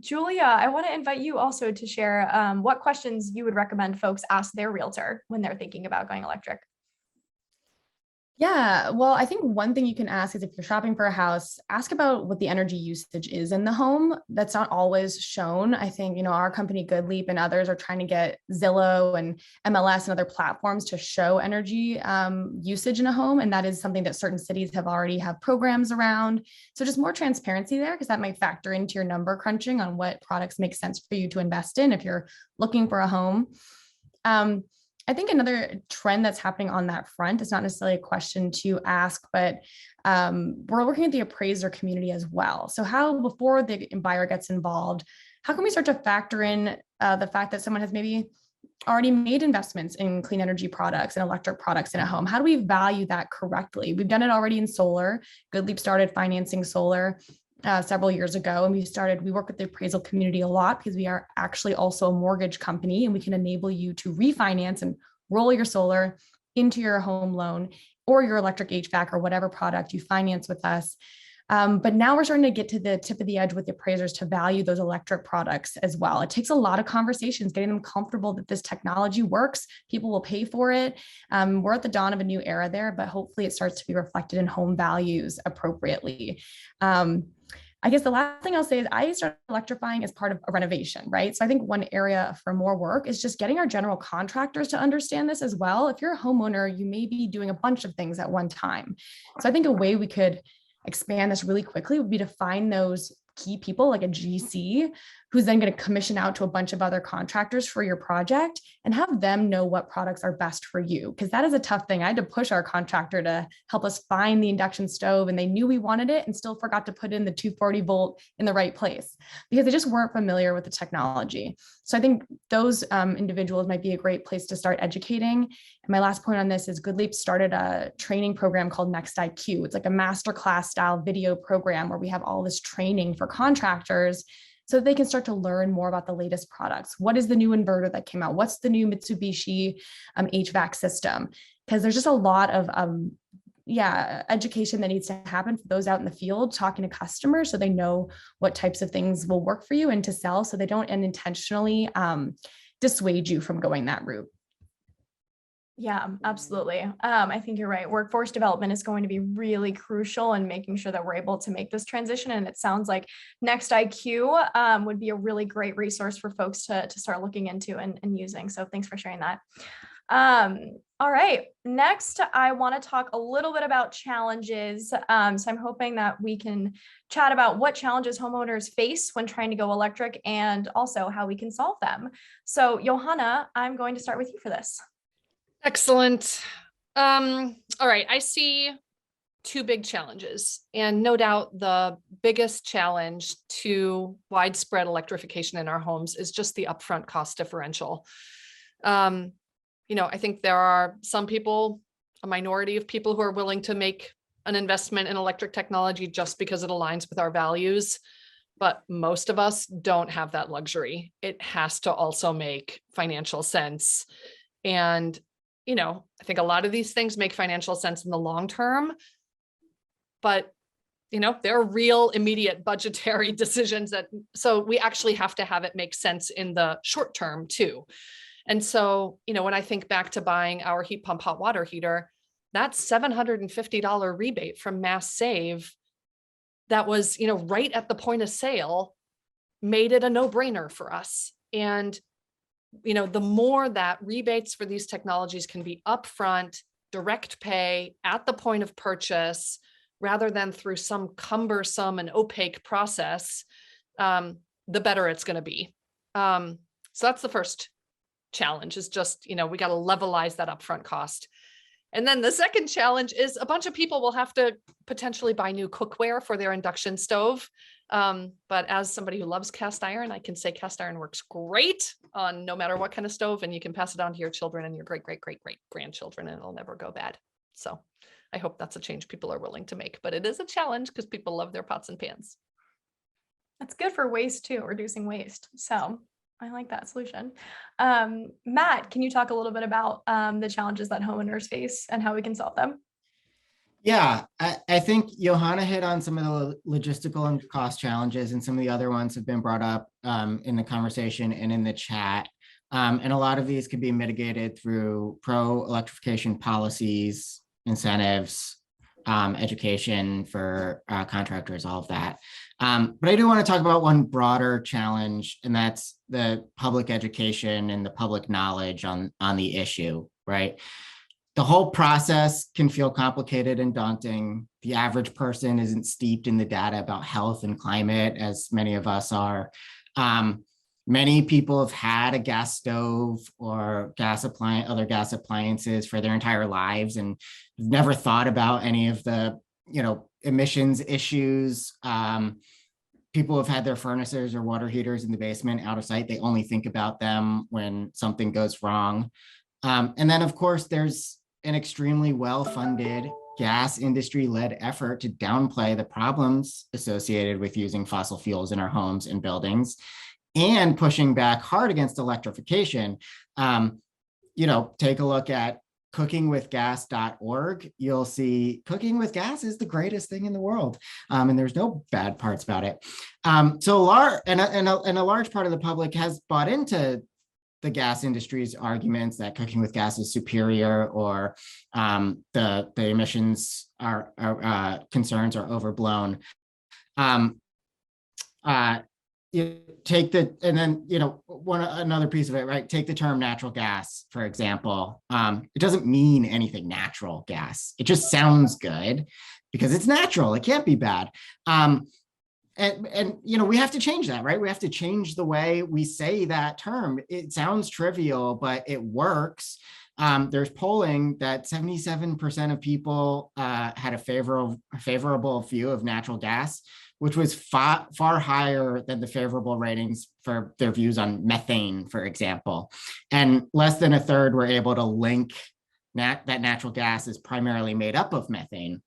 Julia, I want to invite you also to share what questions you would recommend folks ask their realtor when they're thinking about going electric. Yeah, well, I think one thing you can ask is if you're shopping for a house, ask about what the energy usage is in the home. That's not always shown. I think, our company GoodLeap and others are trying to get Zillow and MLS and other platforms to show energy usage in a home. And that is something that certain cities already have programs around. So just more transparency there, because that might factor into your number crunching on what products make sense for you to invest in if you're looking for a home. I think another trend that's happening on that front, it's not necessarily a question to ask, but we're working with the appraiser community as well. So how, before the buyer gets involved, how can we start to factor in the fact that someone has maybe already made investments in clean energy products and electric products in a home? How do we value that correctly? We've done it already in solar. GoodLeap started financing solar several years ago. And we work with the appraisal community a lot because we are actually also a mortgage company, and we can enable you to refinance and roll your solar into your home loan or your electric HVAC or whatever product you finance with us. But now we're starting to get to the tip of the edge with the appraisers to value those electric products as well. It takes a lot of conversations, getting them comfortable that this technology works. People will pay for it. We're at the dawn of a new era there, but hopefully it starts to be reflected in home values appropriately. I guess the last thing I'll say is I started electrifying as part of a renovation, right? So I think one area for more work is just getting our general contractors to understand this as well. If you're a homeowner, you may be doing a bunch of things at one time. So I think a way we could expand this really quickly would be to find those key people like a GC who's then going to commission out to a bunch of other contractors for your project and have them know what products are best for you. Because that is a tough thing. I had to push our contractor to help us find the induction stove, and they knew we wanted it and still forgot to put in the 240 volt in the right place because they just weren't familiar with the technology. So I think those individuals might be a great place to start educating. And my last point on this is GoodLeap started a training program called Next IQ. It's like a masterclass style video program where we have all this training for contractors so they can start to learn more about the latest products. What is the new inverter that came out? What's the new Mitsubishi HVAC system? Because there's just a lot of education that needs to happen for those out in the field talking to customers so they know what types of things will work for you and to sell, so they don't unintentionally dissuade you from going that route. Yeah, absolutely. I think you're right. Workforce development is going to be really crucial in making sure that we're able to make this transition. And it sounds like Next IQ would be a really great resource for folks to start looking into and using. So thanks for sharing that. All right, next, I want to talk a little bit about challenges. So I'm hoping that we can chat about what challenges homeowners face when trying to go electric and also how we can solve them. So Johanna, I'm going to start with you for this. Excellent. All right, I see two big challenges, and no doubt the biggest challenge to widespread electrification in our homes is just the upfront cost differential. I think there are some people, a minority of people, who are willing to make an investment in electric technology just because it aligns with our values. But most of us don't have that luxury. It has to also make financial sense. And, I think a lot of these things make financial sense in the long term, but, there are real immediate budgetary decisions so we actually have to have it make sense in the short term too. And so, when I think back to buying our heat pump hot water heater, that $750 rebate from Mass Save that was, right at the point of sale made it a no-brainer for us. And, the more that rebates for these technologies can be upfront, direct pay at the point of purchase, rather than through some cumbersome and opaque process, the better it's going to be. So that's the first challenge, is just, we got to levelize that upfront cost. And then the second challenge is a bunch of people will have to potentially buy new cookware for their induction stove. But as somebody who loves cast iron, I can say cast iron works great on no matter what kind of stove, and you can pass it on to your children and your great grandchildren, and it'll never go bad. So I hope that's a change people are willing to make, but it is a challenge because people love their pots and pans. That's good for waste too, reducing waste. So I like that solution. Matt, can you talk a little bit about the challenges that homeowners face and how we can solve them? Yeah, I think Johanna hit on some of the logistical and cost challenges, and some of the other ones have been brought up in the conversation and in the chat. And a lot of these can be mitigated through pro-electrification policies, incentives, education for contractors, all of that. But I do want to talk about one broader challenge, and that's the public education and the public knowledge on the issue, right? The whole process can feel complicated and daunting. The average person isn't steeped in the data about health and climate, as many of us are. Many people have had a gas stove or other gas appliances for their entire lives and never thought about any of the, emissions issues. People have had their furnaces or water heaters in the basement out of sight. They only think about them when something goes wrong. And then, of course, there's an extremely well-funded gas industry-led effort to downplay the problems associated with using fossil fuels in our homes and buildings, and pushing back hard against electrification. Take a look at cookingwithgas.org. You'll see cooking with gas is the greatest thing in the world, and there's no bad parts about it. So a large part of the public has bought into the gas industry's arguments that cooking with gas is superior, or the emissions concerns are overblown. Another piece of it, right? Take the term natural gas, for example. It doesn't mean anything, natural gas. It just sounds good because it's natural. It can't be bad. And we have to change that, right? We have to change the way we say that term. It sounds trivial, but it works. There's polling that 77% of people had a favorable view of natural gas, which was far higher than the favorable ratings for their views on methane, for example. And less than a third were able to link that natural gas is primarily made up of methane.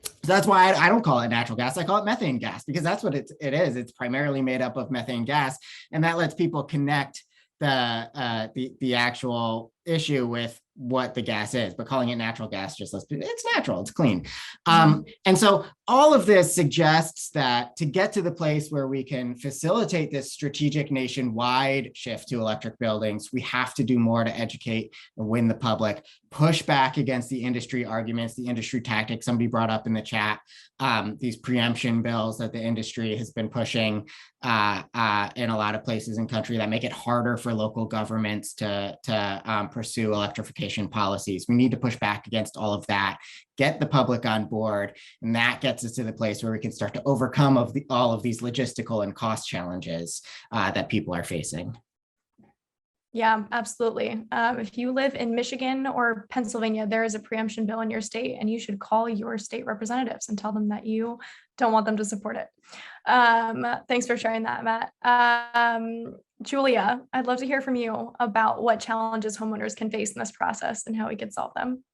So that's why I don't call it natural gas. I call it methane gas, because that's what it is. It's primarily made up of methane gas, and that lets people connect the actual issue with what the gas is. But calling it natural gas just lets people, it's natural, it's clean. And so all of this suggests that to get to the place where we can facilitate this strategic nationwide shift to electric buildings, we have to do more to educate and win the public, push back against the industry arguments, the industry tactics somebody brought up in the chat, these preemption bills that the industry has been pushing in a lot of places in country that make it harder for local governments to pursue electrification policies. We need to push back against all of that, get the public on board, and that gets us to the place where we can start to overcome all of these logistical and cost challenges that people are facing. Yeah, absolutely. If you live in Michigan or Pennsylvania, there is a preemption bill in your state, and you should call your state representatives and tell them that you don't want them to support it. Thanks for sharing that, Matt. Julia, I'd love to hear from you about what challenges homeowners can face in this process and how we can solve them.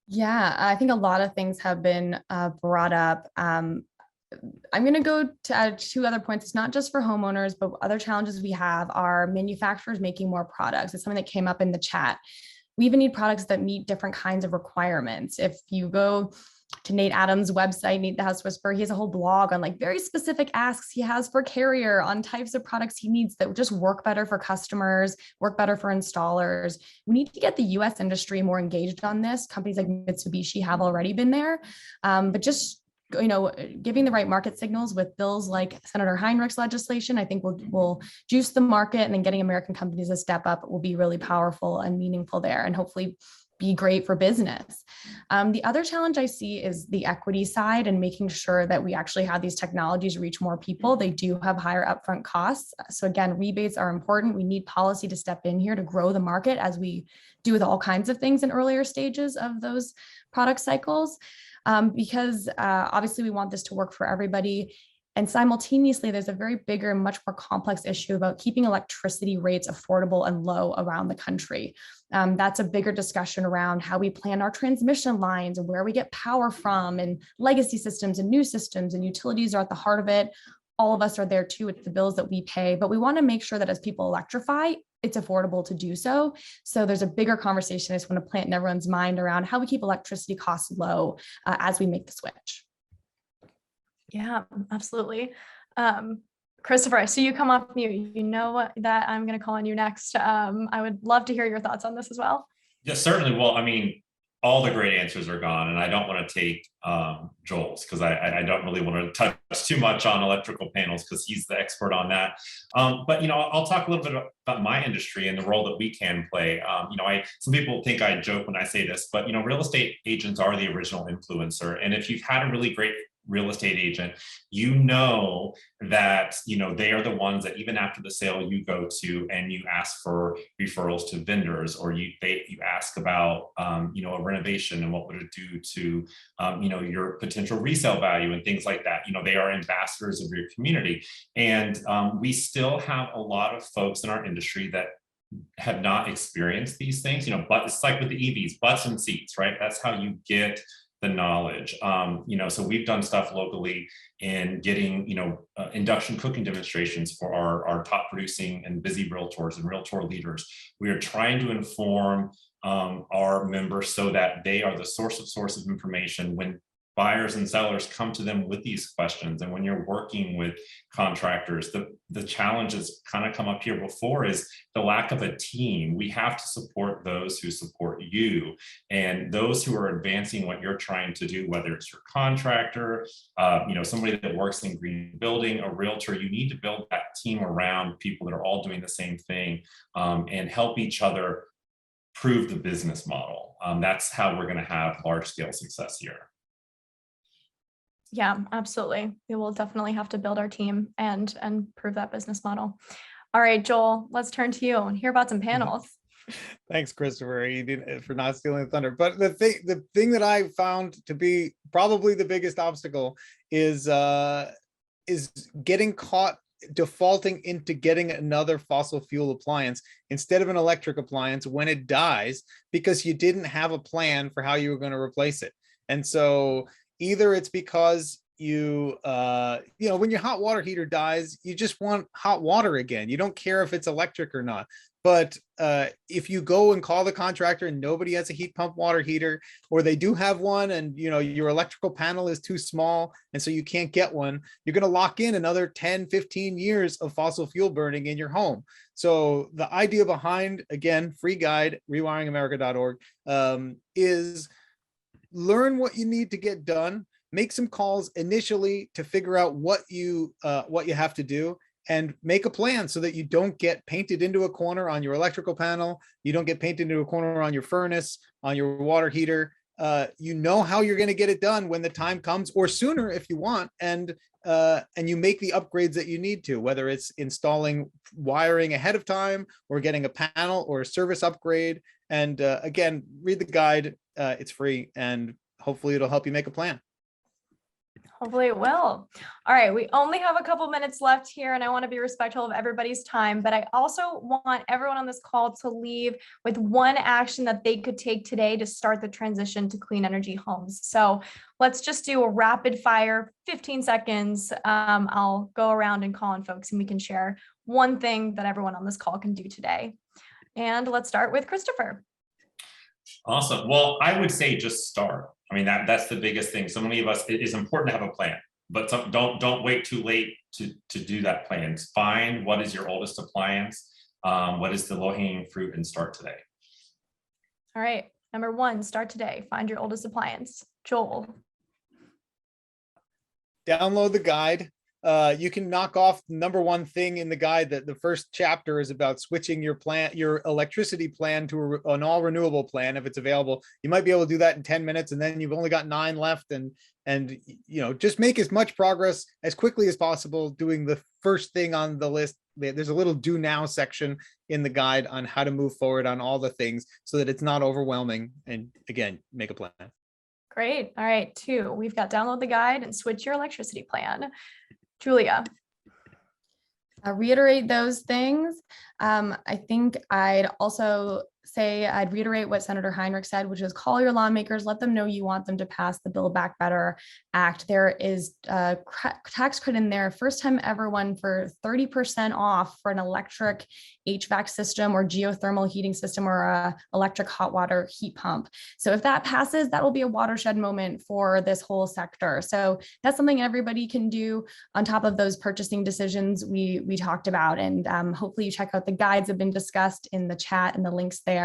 Yeah, I think a lot of things have been brought up. I'm going to go to add two other points. It's not just for homeowners, but other challenges we have are manufacturers making more products. It's something that came up in the chat. We even need products that meet different kinds of requirements. If you go to Nate Adams' website, Nate the House Whisperer, he has a whole blog on like very specific asks he has for Carrier on types of products he needs that just work better for customers, work better for installers. We need to get the US industry more engaged on this. Companies like Mitsubishi have already been there, but just giving the right market signals with bills like Senator Heinrich's legislation, I think will juice the market, and then getting American companies to step up will be really powerful and meaningful there, and hopefully be great for business. The other challenge I see is the equity side and making sure that we actually have these technologies reach more people. They do have higher upfront costs. So again, rebates are important. We need policy to step in here to grow the market, as we do with all kinds of things in earlier stages of those product cycles. Because obviously we want this to work for everybody. And simultaneously, there's a very bigger and much more complex issue about keeping electricity rates affordable and low around the country. That's a bigger discussion around how we plan our transmission lines and where we get power from, and legacy systems and new systems, and utilities are at the heart of it. All of us are there too. It's the bills that we pay, but we want to make sure that as people electrify, it's affordable to do so. So there's a bigger conversation I just want to plant in everyone's mind around how we keep electricity costs low as we make the switch. Yeah, absolutely. Christopher, I see you come off mute. You know that I'm going to call on you next. I would love to hear your thoughts on this as well. Yes, certainly. Well, I mean, all the great answers are gone, and I don't want to take Joel's, because I don't really want to touch too much on electrical panels, because he's the expert on that. But I'll talk a little bit about my industry and the role that we can play. Some people think I joke when I say this, but real estate agents are the original influencer, and if you've had a really great real estate agent, that they are the ones that even after the sale you go to and you ask for referrals to vendors, or you ask about a renovation and what would it do to your potential resale value and things like that. They are ambassadors of your community, and we still have a lot of folks in our industry that have not experienced these things. But it's like with the EVs, butts and seats, right? That's how you get the knowledge. So we've done stuff locally in getting, induction cooking demonstrations for our top producing and busy realtors and realtor leaders. We are trying to inform our members so that they are the source of information when buyers and sellers come to them with these questions. And when you're working with contractors, the challenges kind of come up here before is the lack of a team. We have to support those who support you, and those who are advancing what you're trying to do, whether it's your contractor, somebody that works in green building, a realtor. You need to build that team around people that are all doing the same thing, and help each other prove the business model. That's how we're going to have large scale success here. Yeah, absolutely. We will definitely have to build our team and prove that business model. All right, Joel, let's turn to you and hear about some panels. Thanks, Christopher, for not stealing the thunder. But the thing that I found to be probably the biggest obstacle is getting caught defaulting into getting another fossil fuel appliance instead of an electric appliance when it dies, because you didn't have a plan for how you were going to replace it. And so Either it's because when your hot water heater dies, you just want hot water again. You don't care if it's electric or not. But if you go and call the contractor and nobody has a heat pump water heater, or they do have one and your electrical panel is too small and so you can't get one, you're going to lock in another 10, 15 years of fossil fuel burning in your home. So the idea behind, again, free guide, rewiringamerica.org, is learn what you need to get done, make some calls initially to figure out what you have to do, and make a plan so that you don't get painted into a corner on your electrical panel. You don't get painted into a corner on your furnace, on your water heater. You know how you're going to get it done when the time comes, or sooner if you want. And you make the upgrades that you need to, whether it's installing wiring ahead of time or getting a panel or a service upgrade. And again, read the guide. It's free, and hopefully it'll help you make a plan. Hopefully it will. All right, we only have a couple minutes left here, and I want to be respectful of everybody's time, but I also want everyone on this call to leave with one action that they could take today to start the transition to clean energy homes. So let's just do a rapid fire, 15 seconds. I'll go around and call on folks, and we can share one thing that everyone on this call can do today. And let's start with Christopher. Awesome. Well, I would say just start. I mean, that's the biggest thing. So many of us, it is important to have a plan, but don't wait too late to do that plan. Find what is your oldest appliance, what is the low-hanging fruit, and start today. All right. Number one, start today. Find your oldest appliance. Joel. Download the guide. You can knock off the number one thing in the guide, that the first chapter is about switching your electricity plan to an all renewable plan if it's available. You might be able to do that in 10 minutes, and then you've only got 9 left. And just make as much progress as quickly as possible doing the first thing on the list. There's a little do now section in the guide on how to move forward on all the things so that it's not overwhelming. And again, make a plan. Great. All right. 2, we've got download the guide and switch your electricity plan. Julia. Reiterate those things. I think I'd also say I'd reiterate what Senator Heinrich said, which is call your lawmakers, let them know you want them to pass the Build Back Better Act. There is a tax credit in there, first time ever one, for 30% off for an electric HVAC system or geothermal heating system or a electric hot water heat pump. So if that passes, that will be a watershed moment for this whole sector. So that's something everybody can do on top of those purchasing decisions we talked about. And hopefully you check out the guides that have been discussed in the chat and the links there.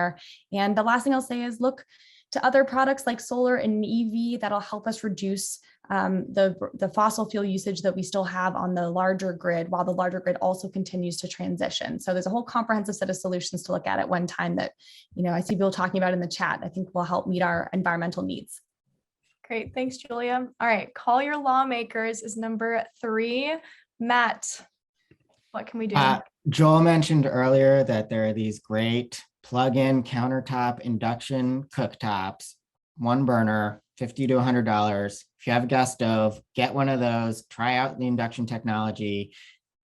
And the last thing I'll say is look to other products like solar and EV that'll help us reduce the fossil fuel usage that we still have on the larger grid, while the larger grid also continues to transition. So there's a whole comprehensive set of solutions to look at one time that, I see people talking about in the chat, I think will help meet our environmental needs. Great. Thanks, Julia. All right. Call your lawmakers is number 3. Matt, what can we do? Joel mentioned earlier that there are these great plug-in countertop induction cooktops, 1 burner, $50 to $100. If you have a gas stove, get one of those, try out the induction technology,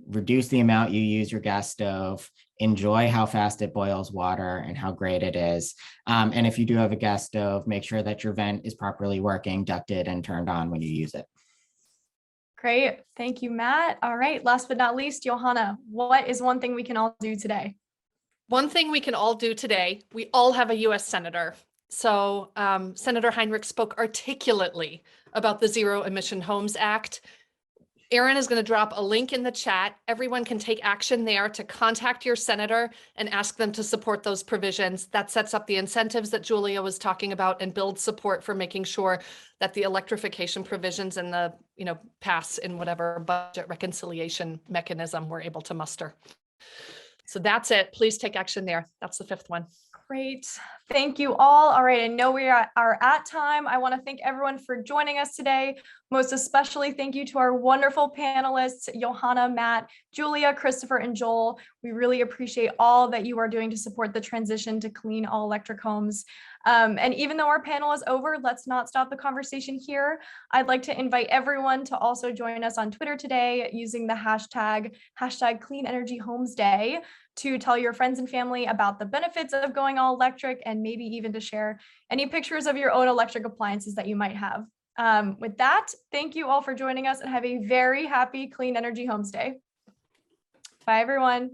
reduce the amount you use your gas stove, enjoy how fast it boils water and how great it is. And if you do have a gas stove, make sure that your vent is properly working, ducted, and turned on when you use it. Great. Thank you, Matt. All right. Last but not least, Johanna, what is one thing we can all do today? One thing we can all do today, we all have a US Senator. So Senator Heinrich spoke articulately about the Zero Emission Homes Act. Erin is going to drop a link in the chat. Everyone can take action there to contact your senator and ask them to support those provisions. That sets up the incentives that Julia was talking about and builds support for making sure that the electrification provisions and the, pass in whatever budget reconciliation mechanism we're able to muster. So that's it. Please take action there. That's the 5th one. Great. Thank you all. All right. I know we are at time. I want to thank everyone for joining us today. Most especially, thank you to our wonderful panelists, Johanna, Matt, Julia, Christopher, and Joel. We really appreciate all that you are doing to support the transition to clean all electric homes. And even though our panel is over, let's not stop the conversation here. I'd like to invite everyone to also join us on Twitter today using the hashtag Clean Energy Homes Day to tell your friends and family about the benefits of going all electric and maybe even to share any pictures of your own electric appliances that you might have. With that, thank you all for joining us and have a very happy Clean Energy Homes Day. Bye, everyone.